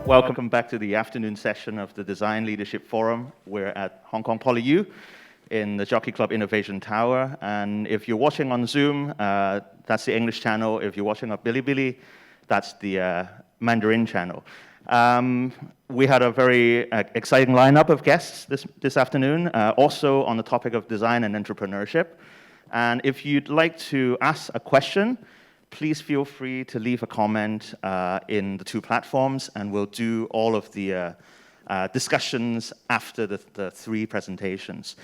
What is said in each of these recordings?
Welcome back to the afternoon session of the Design Leadership Forum. We're at Hong Kong PolyU in the Jockey Club Innovation Tower. And if you're watching on Zoom, that's the English channel. If you're watching on Bilibili, that's the Mandarin channel. We had a very exciting lineup of guests this afternoon, also on the topic of design and entrepreneurship. And if you'd like to ask a question, please feel free to leave a comment in the two platforms, and we'll do all of the discussions after the three presentations.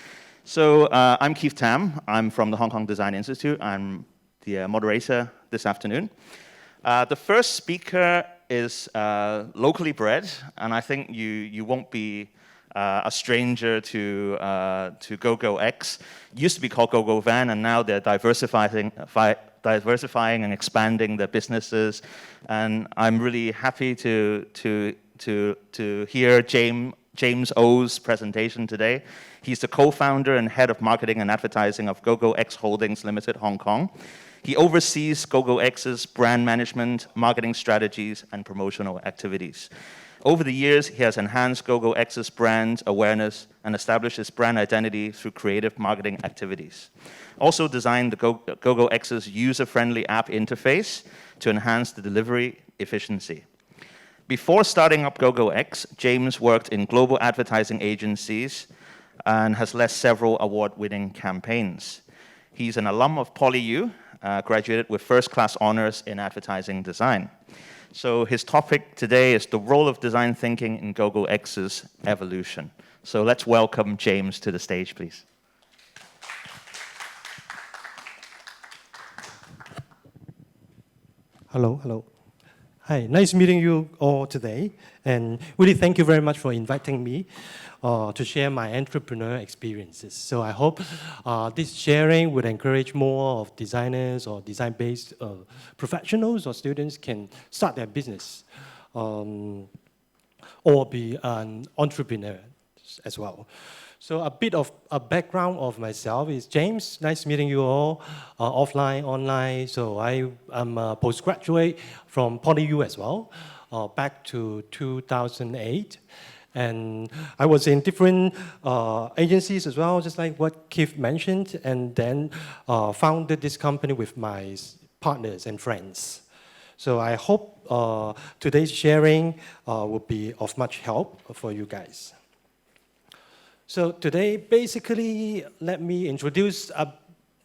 So I'm Keith Tam. I'm from the Hong Kong Design Institute. I'm the moderator this afternoon. The first speaker is locally bred, and I think you won't be a stranger to GoGoX. Used to be called GoGoVan, and now they're diversifying and expanding their businesses. And I'm really happy to hear James O's presentation today. He's the co-founder and head of marketing and advertising of GoGoX Holdings Limited, Hong Kong. He oversees GoGoX's brand management, marketing strategies, and promotional activities. Over the years, he has enhanced GoGoX's brand awareness and established its brand identity through creative marketing activities. Also designed the GoGoX's user-friendly app interface to enhance the delivery efficiency. Before starting up GoGoX, James worked in global advertising agencies and has led several award-winning campaigns. He's an alum of PolyU, graduated with first-class honors in advertising design. So his topic today is the role of design thinking in GoGoX's evolution. So let's welcome James to the stage, please. Hello. Hi, nice meeting you all today. And really thank you very much for inviting me to share my entrepreneur experiences. So I hope this sharing would encourage more of designers or design-based professionals or students can start their business or be an entrepreneur as well. So a bit of a background of myself is James. Nice meeting you all, offline, online. So I'm a postgraduate from PolyU as well, back to 2008. And I was in different agencies as well, just like what Keith mentioned, and then founded this company with my partners and friends. So I hope today's sharing will be of much help for you guys. So today, basically, let me introduce a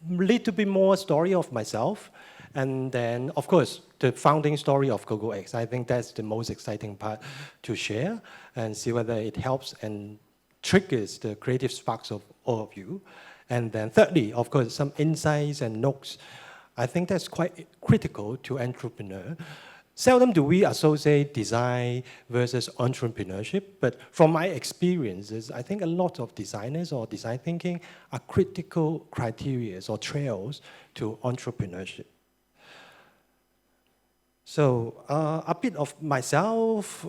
little bit more story of myself, and then, of course, the founding story of GoGoX. I think that's the most exciting part to share and see whether it helps and triggers the creative sparks of all of you. And then thirdly, of course, some insights and notes. I think that's quite critical to entrepreneur. Seldom do we associate design versus entrepreneurship, but from my experiences, I think a lot of designers or design thinking are critical criteria or trails to entrepreneurship. So a bit of myself,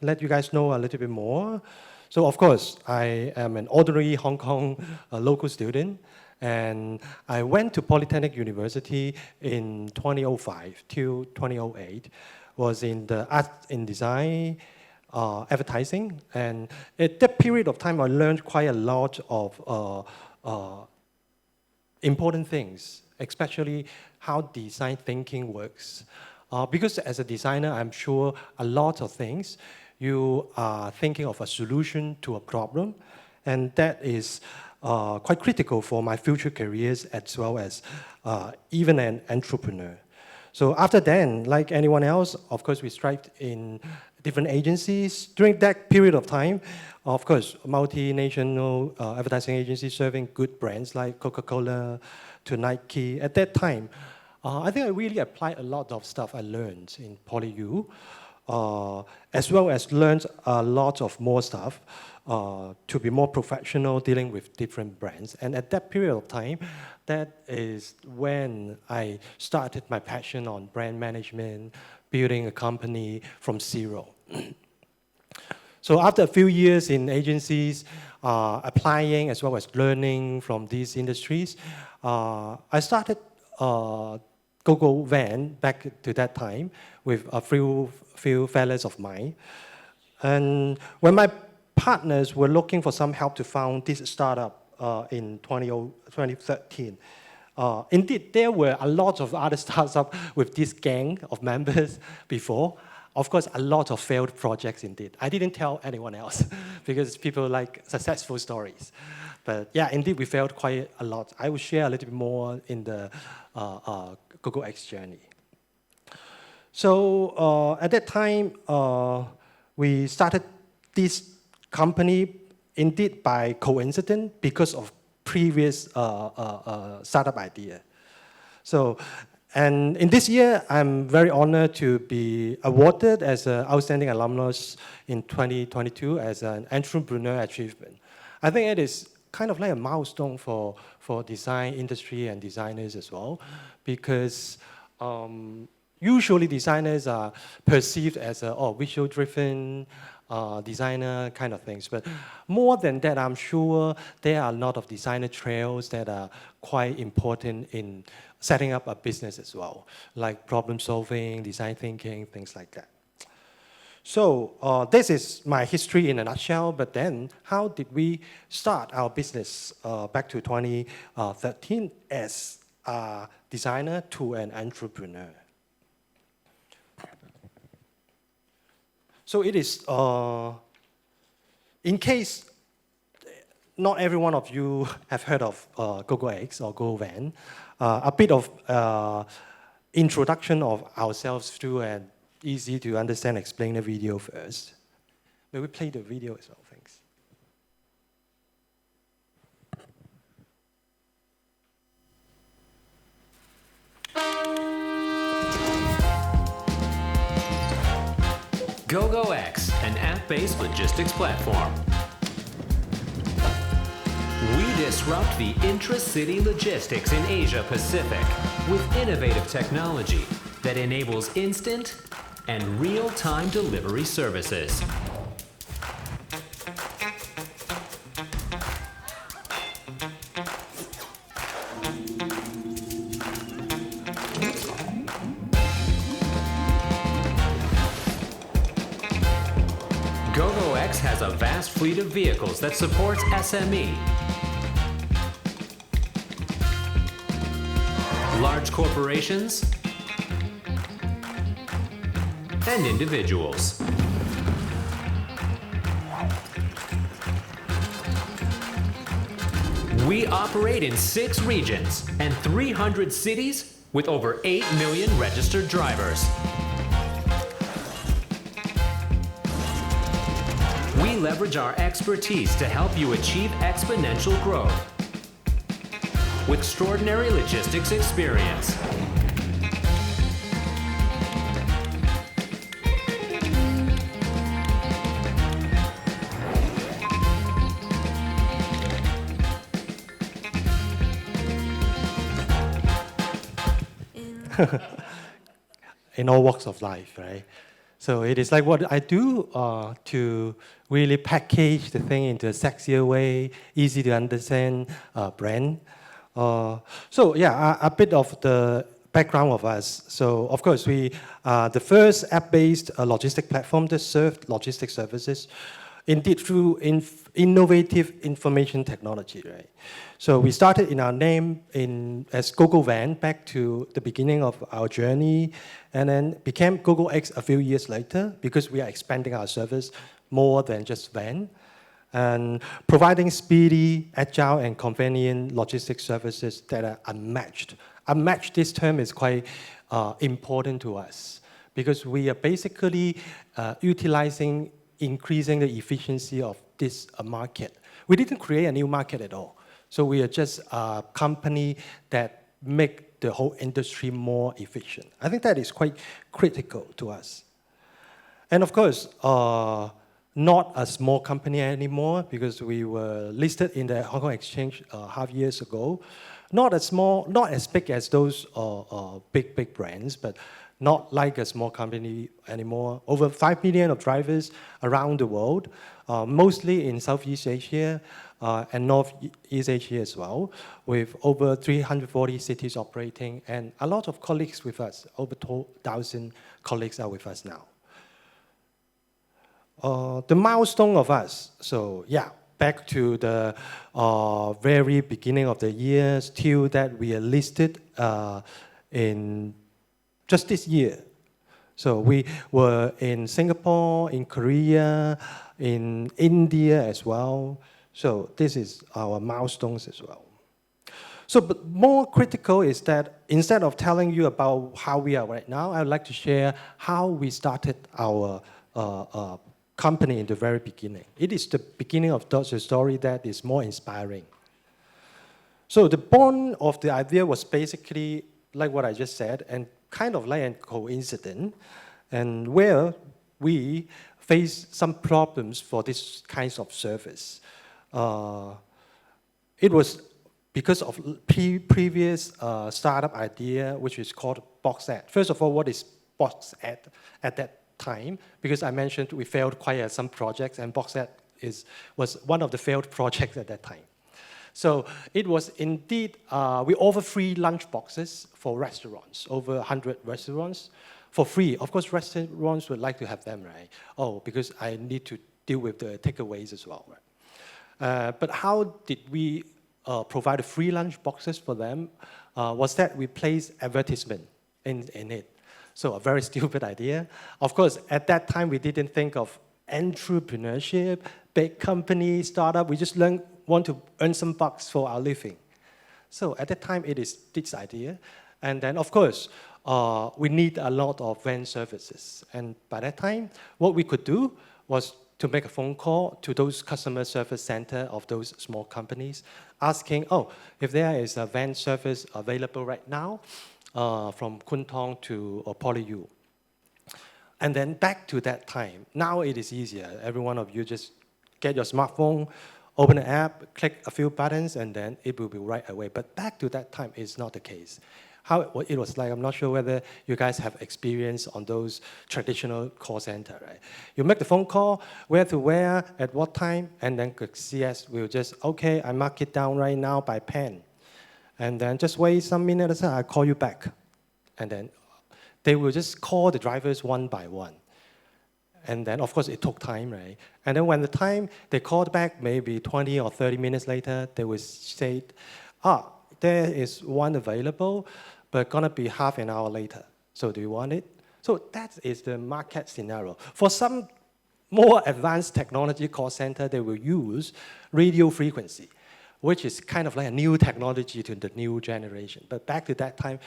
let you guys know a little bit more. So of course, I am an ordinary Hong Kong local student. And I went to Polytechnic University in 2005 till 2008, was in the art and design, advertising. And at that period of time, I learned quite a lot of important things, especially how design thinking works. Because as a designer, I'm sure a lot of things, you are thinking of a solution to a problem, and that is quite critical for my future careers as well as even an entrepreneur. So after then, like anyone else, of course, we strived in different agencies. During that period of time, of course, multinational advertising agencies serving good brands like Coca-Cola to Nike. At that time, I think I really applied a lot of stuff I learned in PolyU, as well as learned a lot of more stuff to be more professional dealing with different brands. And at that period of time, that is when I started my passion on brand management, building a company from zero. So after a few years in agencies, applying as well as learning from these industries, I started GoGo van back to that time with a few fellows of mine. And when my partners were looking for some help to found this startup in 2013, indeed, there were a lot of other startups with this gang of members before. Of course, a lot of failed projects indeed. I didn't tell anyone else because people like successful stories. But yeah, indeed, we failed quite a lot. I will share a little bit more in the GoGoX journey. So at that time, we started this company indeed by coincidence because of previous startup idea. So, and in this year, I'm very honored to be awarded as an outstanding alumnus in 2022 as an entrepreneur achievement. I think it is kind of like a milestone for design industry and designers as well, because usually designers are perceived as a visual-driven designer kind of things. But more than that, I'm sure there are a lot of designer trails that are quite important in setting up a business as well, like problem solving, design thinking, things like that. So this is my history in a nutshell, but then how did we start our business back to 2013 as a designer to an entrepreneur? So it is, in case not every one of you have heard of GoGoX or GoVan, a bit of introduction of ourselves through an easy to understand explainer video first. May we play the video as well, thanks. GoGoX, an app-based logistics platform. We disrupt the intra-city logistics in Asia Pacific with innovative technology that enables instant and real-time delivery services. GoGoX has a vast fleet of vehicles that supports SME, large corporations, and individuals. We operate in 6 regions and 300 cities with over 8 million registered drivers. We leverage our expertise to help you achieve exponential growth with extraordinary logistics experience. In all walks of life, right? So it is like what I do to really package the thing into a sexier way, easy to understand brand. So yeah, a bit of the background of us. So of course, we are the first app-based logistic platform that served logistic services, indeed through innovative information technology, right? So we started in our name as GoGoVan back to the beginning of our journey, and then became GoGoX a few years later because we are expanding our service more than just van, and providing speedy, agile, and convenient logistics services that are unmatched. Unmatched, this term is quite important to us because we are basically utilizing, increasing the efficiency of this market. We didn't create a new market at all. So we are just a company that make the whole industry more efficient. I think that is quite critical to us. And of course, not a small company anymore because we were listed in the Hong Kong Exchange half years ago. Not as small, not as big as those big brands, but not like a small company anymore. Over 5 million of drivers around the world, mostly in Southeast Asia and Northeast Asia as well, with over 340 cities operating, and a lot of colleagues with us. Over 2,000 colleagues are with us now. The milestone of us, so yeah, back to the very beginning of the year, till that we are listed in just this year. So we were in Singapore, in Korea, in India as well. So this is our milestones as well. So but more critical is that instead of telling you about how we are right now, I would like to share how we started our company in the very beginning. It is the beginning of the story that is more inspiring. So the born of the idea was basically like what I just said, and kind of like a coincidence, and where we face some problems for this kinds of service. It was because of previous startup idea, which is called box ad. First of all, what is box ad at that time? Because I mentioned we failed quite some projects, and box ad was one of the failed projects at that time. So it was indeed, we offer free lunch boxes for restaurants, over 100 restaurants, for free. Of course, restaurants would like to have them, right? Oh, because I need to deal with the takeaways as well, right? But how did we provide free lunch boxes for them? Was that we placed advertisement in it. So a very stupid idea. Of course, at that time, we didn't think of entrepreneurship, big company, startup. We just want to earn some bucks for our living. So at that time, it is this idea. And then, of course, we need a lot of van services. And by that time, what we could do was to make a phone call to those customer service center of those small companies, asking, oh, if there is a van service available right now from Kwun Tong to PolyU. And then back to that time, now it is easier. Every one of you just get your smartphone, open the app, click a few buttons, and then it will be right away. But back to that time, it's not the case. How it was like, I'm not sure whether you guys have experience on those traditional call center, right? You make the phone call, where to where, at what time, and then CS will just, okay, I mark it down right now by pen. And then just wait some minutes, I'll call you back. And then they will just call the drivers one by one. And then, of course, it took time, right? And then when the time they called back, maybe 20 or 30 minutes later, they will say, there is one available, but gonna be half an hour later. So do you want it? So that is the market scenario. For some more advanced technology call center, they will use radio frequency, which is kind of like a new technology to the new generation. But back to that time,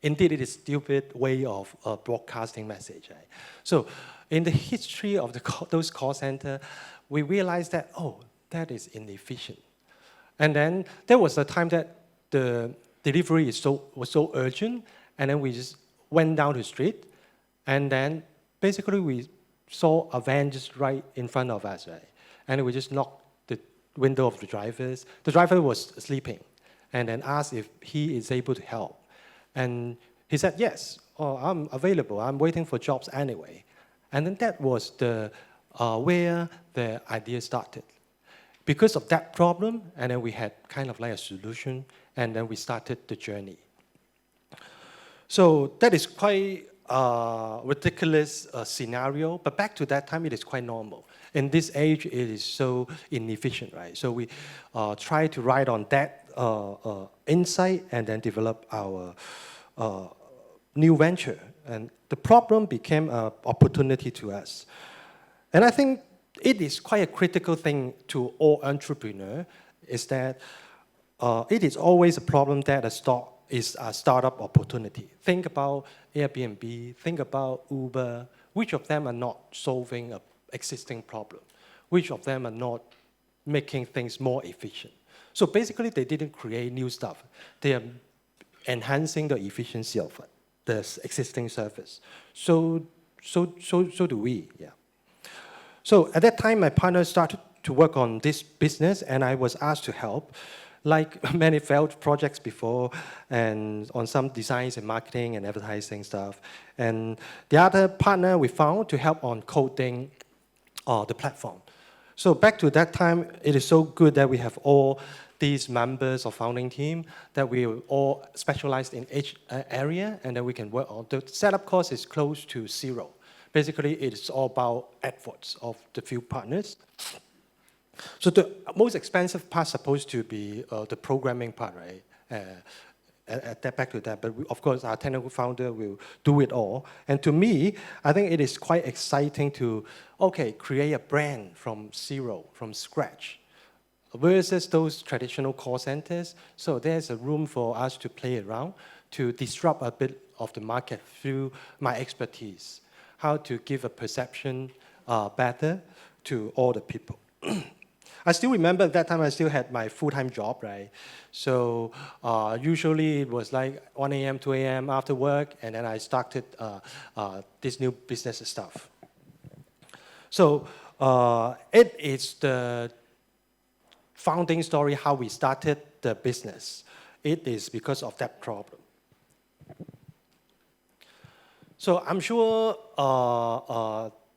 indeed, it is a stupid way of broadcasting message. Right? So in the history of those call centers, we realized that, oh, that is inefficient. And then there was a time that the delivery was so urgent, and then we just went down the street, and then basically we saw a van just right in front of us, right? And we just knocked the window of the drivers. The driver was sleeping, and then asked if he is able to help. And he said, yes, I'm available. I'm waiting for jobs anyway. And then that was where the idea started. Because of that problem, and then we had kind of like a solution, and then we started the journey. So that is quite a ridiculous scenario, but back to that time, it is quite normal. In this age, it is so inefficient, right? So we try to ride on that insight and then develop our new venture. And the problem became an opportunity to us. And I think it is quite a critical thing to all entrepreneurs, is that it is always a problem that is a startup opportunity. Think about Airbnb, think about Uber. Which of them are not solving an existing problem? Which of them are not making things more efficient? So basically, they didn't create new stuff. They are enhancing the efficiency of the existing service. So do we, yeah. So at that time, my partner started to work on this business, and I was asked to help. like many failed projects before, and on some designs and marketing and advertising stuff. And the other partner we found to help on coding the platform. So back to that time, it is so good that we have all these members of founding team that we all specialized in each area, and then we can work on. The setup cost is close to zero. Basically, it's all about efforts of the few partners. So the most expensive part is supposed to be the programming part, right? Back to that, but of course our technical founder will do it all. And to me, I think it is quite exciting to, create a brand from zero, from scratch, versus those traditional call centers. So there's a room for us to play around, to disrupt a bit of the market through my expertise, how to give a perception better to all the people. I still remember at that time I still had my full-time job, right? So usually it was like 1 a.m., 2 a.m. after work, and then I started this new business stuff. So it is the founding story, how we started the business. It is because of that problem. So I'm sure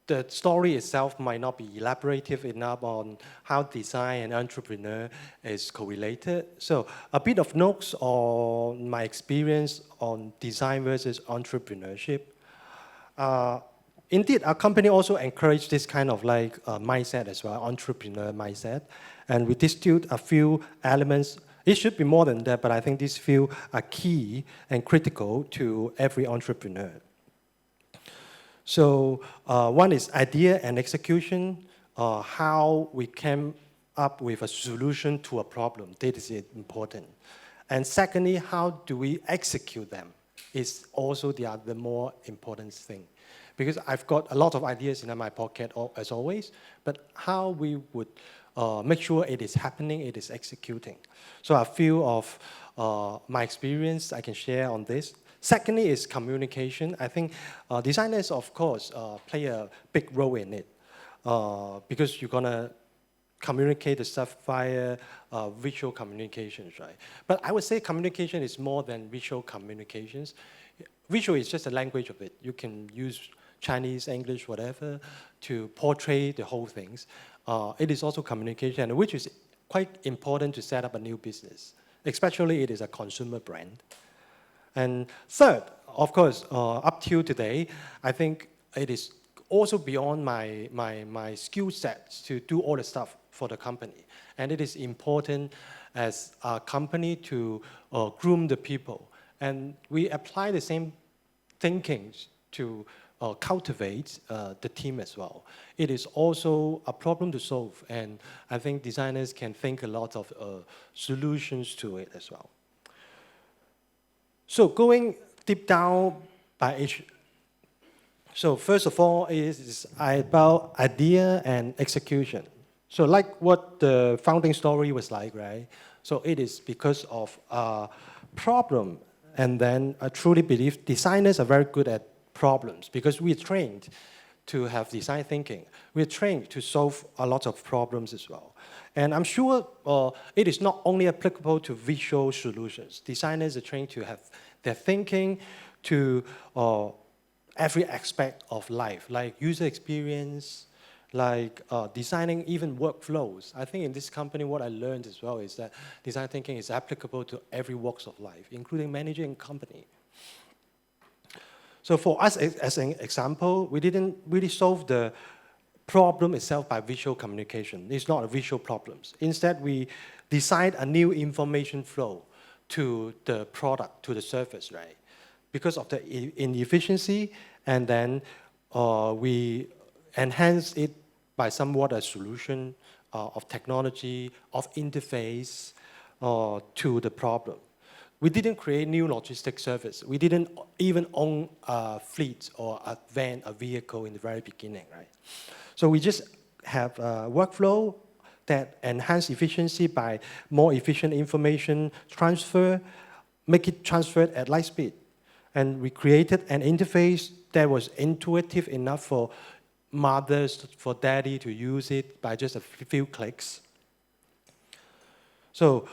the story itself might not be elaborative enough on how design and entrepreneur is correlated. So a bit of notes on my experience on design versus entrepreneurship. Indeed, our company also encouraged this kind of mindset as well, entrepreneur mindset. And we distilled a few elements. It should be more than that, but I think these few are key and critical to every entrepreneur. So one is idea and execution, how we came up with a solution to a problem. That is important. And secondly, how do we execute them is also the other more important thing. Because I've got a lot of ideas in my pocket, as always, but how we would make sure it is happening, it is executing. So a few of my experience I can share on this. Secondly is communication. I think designers, of course, play a big role in it because you're going to communicate the stuff via visual communications, right? But I would say communication is more than visual communications. Visual is just a language of it. You can use Chinese, English, whatever, to portray the whole things. It is also communication, which is quite important to set up a new business, especially it is a consumer brand. And third, of course, up till today, I think it is also beyond my skill sets to do all the stuff for the company. And it is important as a company to groom the people. And we apply the same thinking to cultivate the team as well. It is also a problem to solve. And I think designers can think a lot of solutions to it as well. So going deep down by each. So first of all, is about idea and execution. So like what the founding story was like, right? So it is because of a problem. And then I truly believe designers are very good at problems because we're trained to have design thinking. We're trained to solve a lot of problems as well. And I'm sure it is not only applicable to visual solutions. Designers are trained to have their thinking to every aspect of life, like user experience, like designing even workflows. I think in this company, what I learned as well is that design thinking is applicable to every walks of life, including managing a company. So for us, as an example, we didn't really solve the problem itself by visual communication. It's not a visual problem. Instead, we designed a new information flow to the product, to the service, right? Because of the inefficiency, and then we enhance it by somewhat a solution of technology, of interface to the problem. We didn't create new logistics service. We didn't even own a fleet or a van, a vehicle in the very beginning, right? So we just have a workflow that enhance efficiency by more efficient information transfer, make it transferred at light speed. And we created an interface that was intuitive enough for mothers, for daddy to use it by just a few clicks. So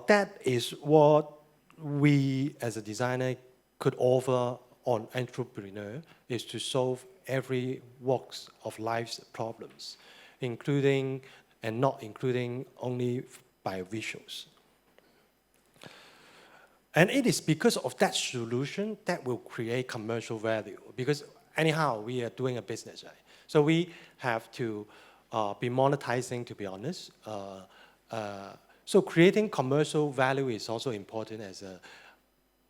that is what we as a designer could offer on entrepreneur, is to solve every walks of life's problems, including and not including only by visuals. And it is because of that solution that will create commercial value. Because anyhow, we are doing a business, right? So we have to be monetizing, to be honest. So creating commercial value is also important as a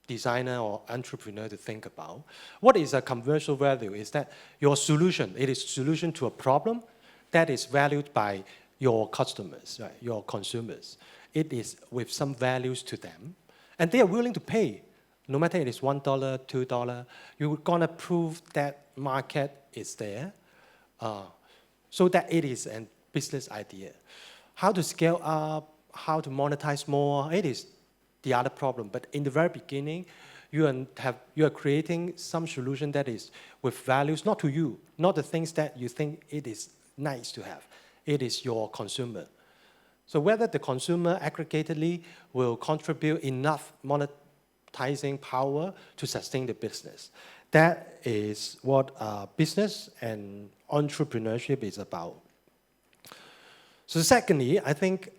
designer or entrepreneur to think about. What is a commercial value? Is that your solution, it is solution to a problem that is valued by your customers, right? Your consumers. It is with some values to them. And they are willing to pay, no matter it is $1, $2. You're gonna prove that market is there, so that it is a business idea. How to scale up, how to monetize more, it is the other problem. But in the very beginning, you are creating some solution that is with values, not to you, not the things that you think it is nice to have. It is your consumer. So whether the consumer aggregatedly will contribute enough monetizing power to sustain the business. That is what business and entrepreneurship is about. So secondly, I think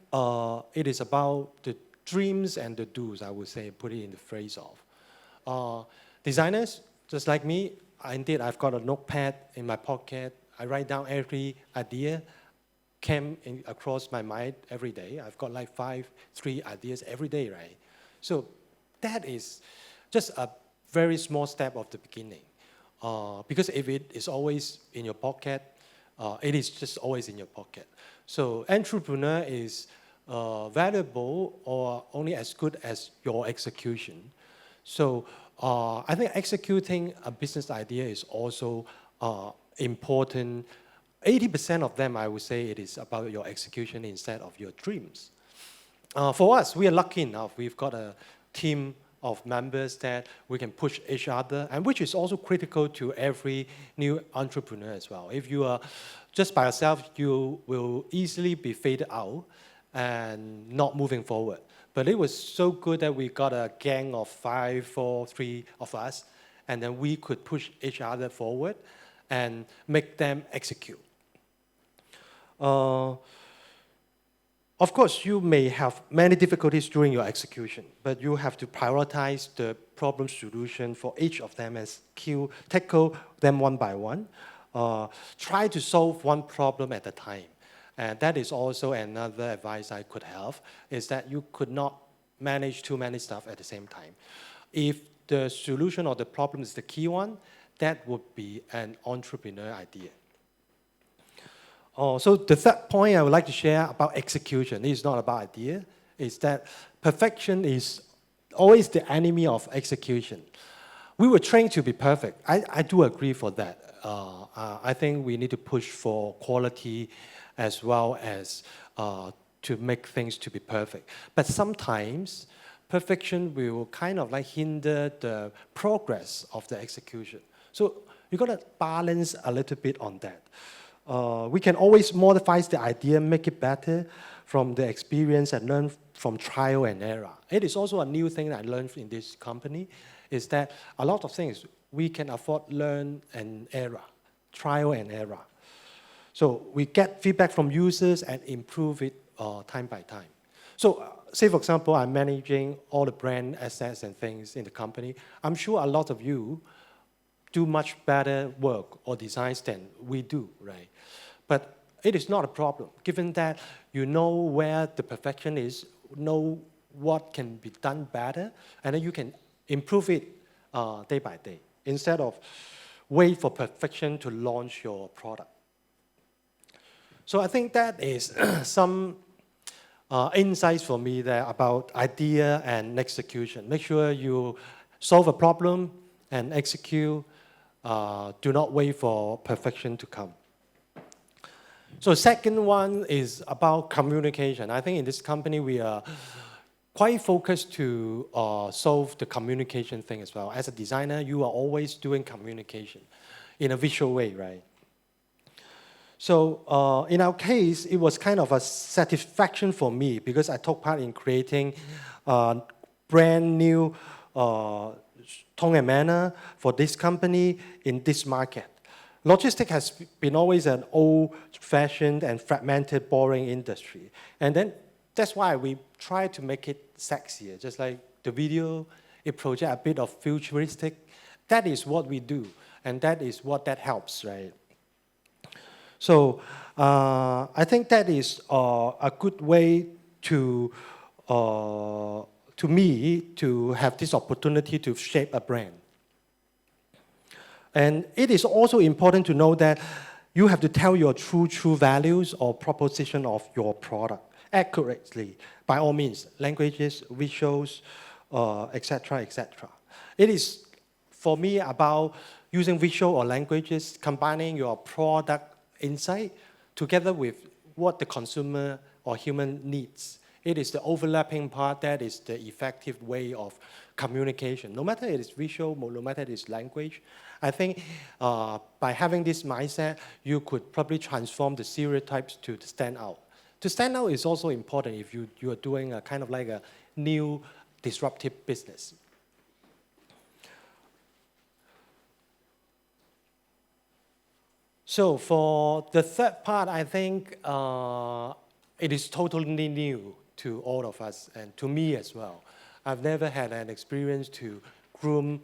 it is about the dreams and the do's, I would say, put it in the phrase of. Designers, just like me, indeed, I've got a notepad in my pocket. I write down every idea came across my mind every day. I've got like 3 ideas every day, right? So that is just a very small step of the beginning. Because if it is always in your pocket, it is just always in your pocket. So entrepreneur is valuable or only as good as your execution. So I think executing a business idea is also important. 80% of them, I would say, it is about your execution instead of your dreams. For us, we are lucky enough. We've got a team of members that we can push each other, and which is also critical to every new entrepreneur as well. If you are just by yourself, you will easily be faded out and not moving forward. But it was so good that we got a gang of 5, 4, 3 of us, and then we could push each other forward and make them execute. Of course, you may have many difficulties during your execution, but you have to prioritize the problem solution for each of them and tackle them one by one. Try to solve one problem at a time. And that is also another advice I could have, is that you could not manage too many stuff at the same time. If the solution or the problem is the key one, that would be an entrepreneur idea. So the third point I would like to share about execution, it's not about idea, is that perfection is always the enemy of execution. We were trained to be perfect. I do agree for that. I think we need to push for quality as well as to make things to be perfect. But sometimes perfection will kind of like hinder the progress of the execution. So you got to balance a little bit on that. We can always modify the idea, make it better from the experience and learn from trial and error. It is also a new thing that I learned in this company, is that a lot of things we can afford learn and error, trial and error. So we get feedback from users and improve it time by time. So say, for example, I'm managing all the brand assets and things in the company. I'm sure a lot of you do much better work or designs than we do, right? But it is not a problem, given that you know where the perfection is, know what can be done better, and then you can improve it day by day, instead of wait for perfection to launch your product. So I think that is some insights for me there about idea and execution. Make sure you solve a problem and execute. Do not wait for perfection to come. So second one is about communication. I think in this company we are quite focused to solve the communication thing as well. As a designer, you are always doing communication in a visual way, right? So in our case, it was kind of a satisfaction for me because I took part in creating brand new tone and manner for this company in this market. Logistics has been always an old-fashioned and fragmented, boring industry. And then that's why we try to make it sexier, just like the video, it projects a bit of futuristic. That is what we do, and that is what that helps, right? So I think that is a good way to me to have this opportunity to shape a brand. And it is also important to know that you have to tell your true values or proposition of your product accurately, by all means, languages, visuals, etc., etc. It is, for me, about using visual or languages, combining your product insight together with what the consumer or human needs. It is the overlapping part that is the effective way of communication. No matter it is visual, no matter it is language, I think by having this mindset, you could probably transform the stereotypes to stand out. To stand out is also important if you are doing a kind of like a new disruptive business. So for the third part, I think it is totally new to all of us and to me as well. I've never had an experience to groom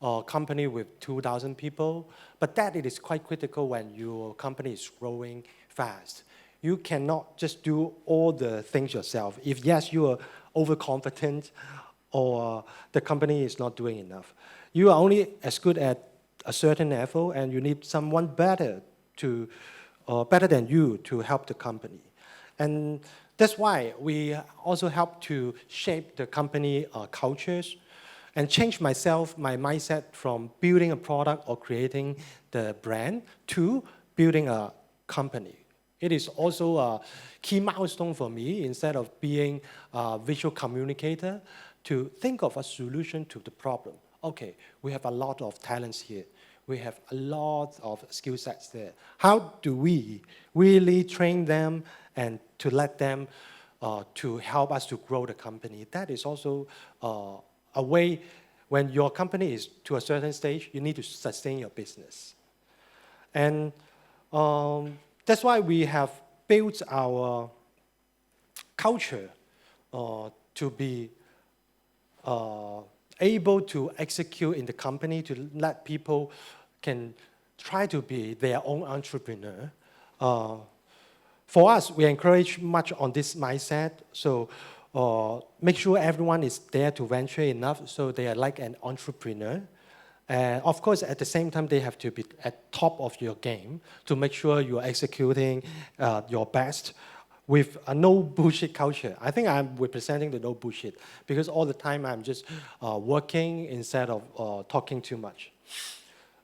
a company with 2,000 people, but that it is quite critical when your company is growing fast. You cannot just do all the things yourself. If yes, you are overconfident or the company is not doing enough. You are only as good at a certain level and you need someone better than you to help the company. And that's why we also help to shape the company cultures and change my mindset from building a product or creating the brand to building a company. It is also a key milestone for me, instead of being a visual communicator, to think of a solution to the problem. Okay, we have a lot of talents here. We have a lot of skill sets there. How do we really train them and to let them to help us to grow the company? That is also a way, when your company is to a certain stage, you need to sustain your business. And that's why we have built our culture to be able to execute in the company, to let people can try to be their own entrepreneur. For us, we encourage much on this mindset. So make sure everyone is there to venture enough so they are like an entrepreneur. And of course, at the same time, they have to be at top of your game to make sure you are executing your best with a no bullshit culture. I think I'm representing the no bullshit because all the time I'm just working instead of talking too much.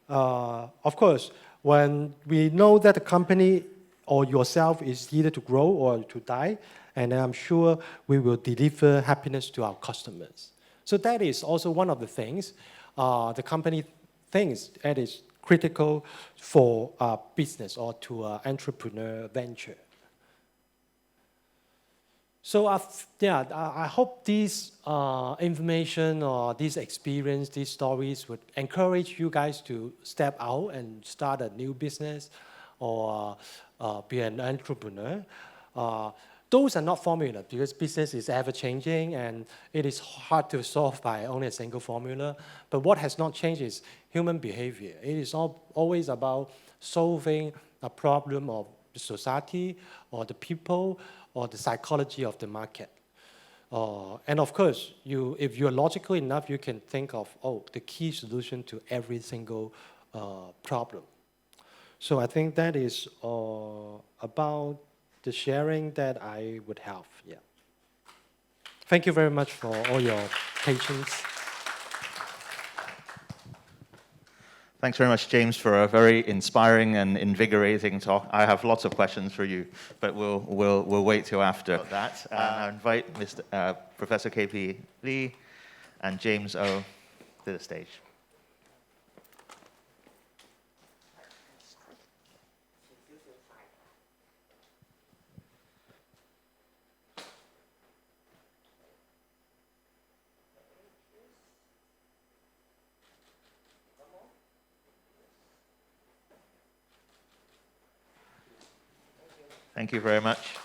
Of course, when we know that the company or yourself is either to grow or to die, and I'm sure we will deliver happiness to our customers. So that is also one of the things the company thinks that is critical for a business or to an entrepreneur venture. So I hope this information or this experience, these stories would encourage you guys to step out and start a new business or be an entrepreneur. Those are not formula because business is ever changing and it is hard to solve by only a single formula. But what has not changed is human behavior. It is always about solving a problem of the society or the people or the psychology of the market. And of course, if you're logical enough, you can think of, the key solution to every single problem. So I think that is about the sharing that I would have. Yeah. Thank you very much for all your patience. Thanks very much, James, for a very inspiring and invigorating talk. I have lots of questions for you, but we'll wait till after that. I invite Professor K.P. Lee and James O to the stage. Thank you very much.